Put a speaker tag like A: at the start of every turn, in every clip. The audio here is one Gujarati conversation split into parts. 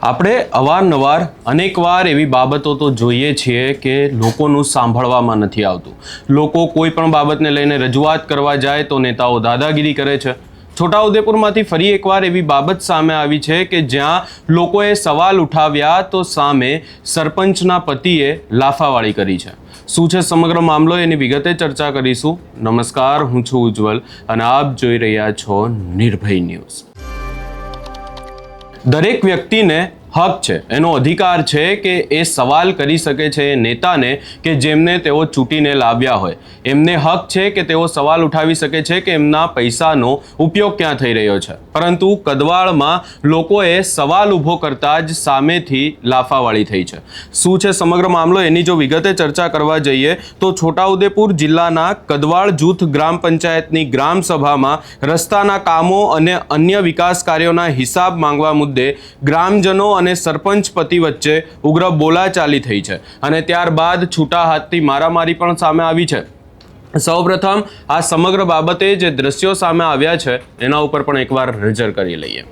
A: આપણે અવારનવાર અનેકવાર એવી બાબતો તો જોઈએ છીએ કે લોકોનું સાંભળવામાં નથી આવતું. લોકો કોઈ પણ બાબતને લઈને રજૂઆત કરવા જાય તો નેતાઓ દાદાગીરી કરે છે. છોટાઉદેપુરમાંથી ફરી એકવાર એવી બાબત સામે આવી છે કે જ્યાં લોકોએ સવાલ ઉઠાવ્યા તો સામે સરપંચના પતિએ લાફાવાળી કરી છે. શું છે સમગ્ર મામલો એની વિગતે ચર્ચા કરીશું. નમસ્કાર, હું છું ઉજ્જવલ અને આપ જોઈ રહ્યા છો નિર્ભય ન્યૂઝ. દરેક વ્યક્તિને હક છે, એનો અધિકાર છે કે એ સવાલ કરી શકે છે એ નેતાને કે જેમને તેઓ ચૂંટીને લાવ્યા હોય. એમને હક છે કે તેઓ સવાલ ઉઠાવી શકે છે કે એમના પૈસાનો ઉપયોગ ક્યાં થઈ રહ્યો છે. પરંતુ કદવાળમાં લોકોએ સવાલ ઊભો કરતા જ સામેથી લાફાવાળી થઈ છે. શું છે સમગ્ર મામલો એની જો વિગતે ચર્ચા કરવા જઈએ તો છોટાઉદેપુર જિલ્લાના કદવાળ જૂથ ગ્રામ પંચાયતની ગ્રામ સભામાં રસ્તાના કામો અને અન્ય વિકાસ કાર્યોના હિસાબ માંગવા મુદ્દે ગ્રામજનો અને સરપંચ પતિ વચ્ચે ઉગ્ર બોલાચાલી થઈ છે અને ત્યારબાદ છૂટા હાથથી મારામારી પણ સામે આવી છે. સૌપ્રથમ આ સમગ્ર બાબતે જે દ્રશ્યો સામે આવ્યા છે એના ઉપર પણ એકવાર નજર કરી લઈએ.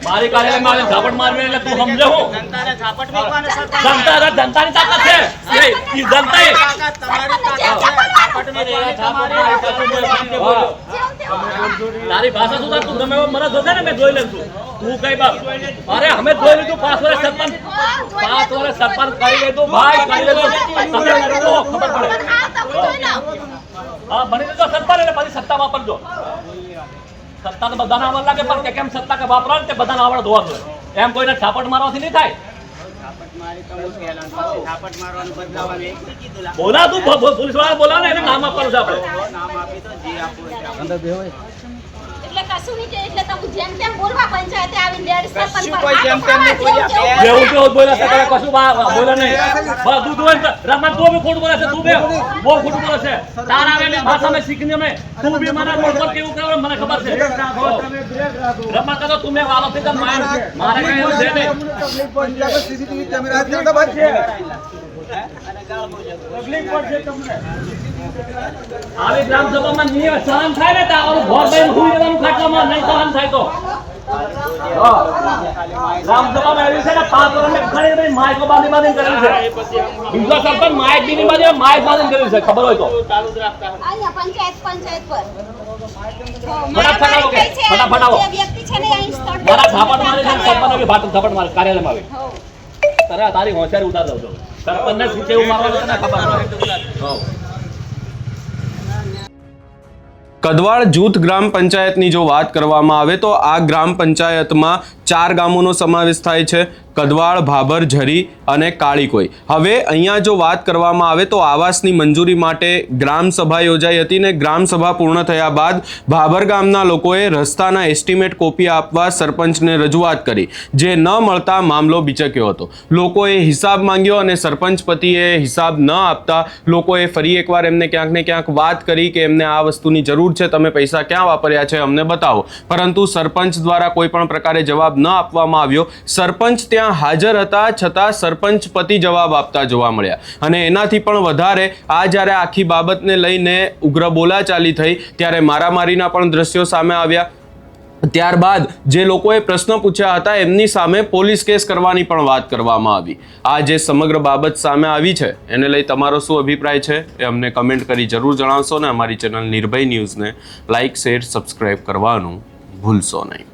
B: મારી કાર્યાલય માં ઝાપટ મારવી એટલે તું સમજે હું જનતાની તાકાત છે. તારી ભાષા શું તું ગમે મને જોશે ને મેં જોઈ લઉં છું. તું કઈ બાપ અરે અમે જોઈ લીધું 5 વર્ષ સરપંચ કરી લીધું ભાઈ કરી લીધું ખબર પડે. હા બની તો સત્તા એટલે પછી સત્તા વાપરજો. સત્તા તો બધાને આવડ લાગે પણ કેમ સત્તા કે વાપરવા તે બધાને આવડ હોવા જોઈએ. એમ કોઈને છાપટ મારવાથી નહીં થાય. બોલા તું પોલીસ વાળા બોલા ને એને નામ આપવાનું છે આપણે.
C: એટલે કશું નહીં કે એટલે તમે જેમ તેમ બોલવા પંચાયતે આવીને લેડી સરપંચ પર
B: જેવું કેવું બોલા છે કશું બોલે નહીં. બધું તું રમત તું બી ખોટું બોલે છે. તું બી બહુ ખોટું બોલે છે. તારા આવેલી ભાષા મેં શીખીને મેં તું બી મને રોડ પર કેવું કરે મને ખબર છે. રમત કરો તું મેં વાલો થી મારે કઈ એવું છે નહીં.
D: સીસીટીવી કેમેરા છે.
B: આવી ગ્રામ સભામાં નિયમ સહન થાય ને તારું ઘર બહેન હુઈ જવાનું ખાટલામાં નહીં સહન થાય તો ગ્રામ સભામાં એવી છે ને 5 વર્ષ ઘણી બધી માઇકો બાંધી કરેલી છે. બીજો સરપંચ માઇક બીની બાજુ માઇક બાંધી કરેલી છે ખબર હોય તો
C: અહીંયા પંચાયત પર
B: ફટાફટ આવો.
C: જે વ્યક્તિ છે ને અહીં સ્થળ
B: મારા ઝાપટ મારી છે સરપંચ કે ભાટ ઝાપટ મારી કાર્યાલયમાં આવે તારી હોશિયારી ઉતાર દઉં છું. સરપંચને શું કેવું મારવાનું તને ખબર
A: કદવાળ જૂથ ગ્રામ પંચાયતની જો વાત કરવામાં આવે તો આ ગ્રામ પંચાયતમાં 4 ગામોનો સમાવેશ થાય છે. કદવાળ, ભાભર, ઝરી અને કાળીકોઈ. હવે અહીંયા જો વાત કરવામાં આવે તો આવાસની મંજૂરી માટે ગ્રામ સભા યોજાઈ હતી ને ગ્રામ સભા પૂર્ણ થયા બાદ ભાભર ગામના લોકોએ રસ્તાના એસ્ટિમેટ કોપી આપવા સરપંચને રજૂઆત કરી, જે ન મળતા મામલો બિચક્યો હતો. લોકોએ હિસાબ માંગ્યો અને સરપંચ પતિએ હિસાબ ન આપતા લોકોએ ફરી એકવાર એમને ક્યાંક ને ક્યાંક વાત કરી કે એમને આ વસ્તુની જરૂર છે, તમે પૈસા ક્યાં વાપર્યા છે અમને બતાવો. પરંતુ સરપંચ દ્વારા કોઈ પણ પ્રકારે જવાબ જવાબ ન આપવામાં આવ્યો. સરપંચ ત્યાં હાજર હતા છતાં સરપંચ પતિ જવાબ આપતા જોવા મળ્યા. અને એનાથી પણ વધારે આ જ્યારે આખી બાબતને લઈને ઉગ્ર બોલાચાલી થઈ ત્યારે મારામારીના પણ દ્રશ્યો સામે આવ્યા. ત્યારબાદ જે લોકોએ પ્રશ્ન પૂછ્યા હતા એમની સામે પોલીસ કેસ કરવાની પણ વાત કરવામાં આવી. આ જે સમગ્ર બાબત સામે આવી છે એને લઈ તમારો શું અભિપ્રાય છે એ અમને કમેન્ટ કરી જરૂર જણાવશો ને અમારી ચેનલ નિર્ભય ન્યૂઝને લાઇક શેર સબસ્ક્રાઇબ કરવાનું ભૂલશો નહીં.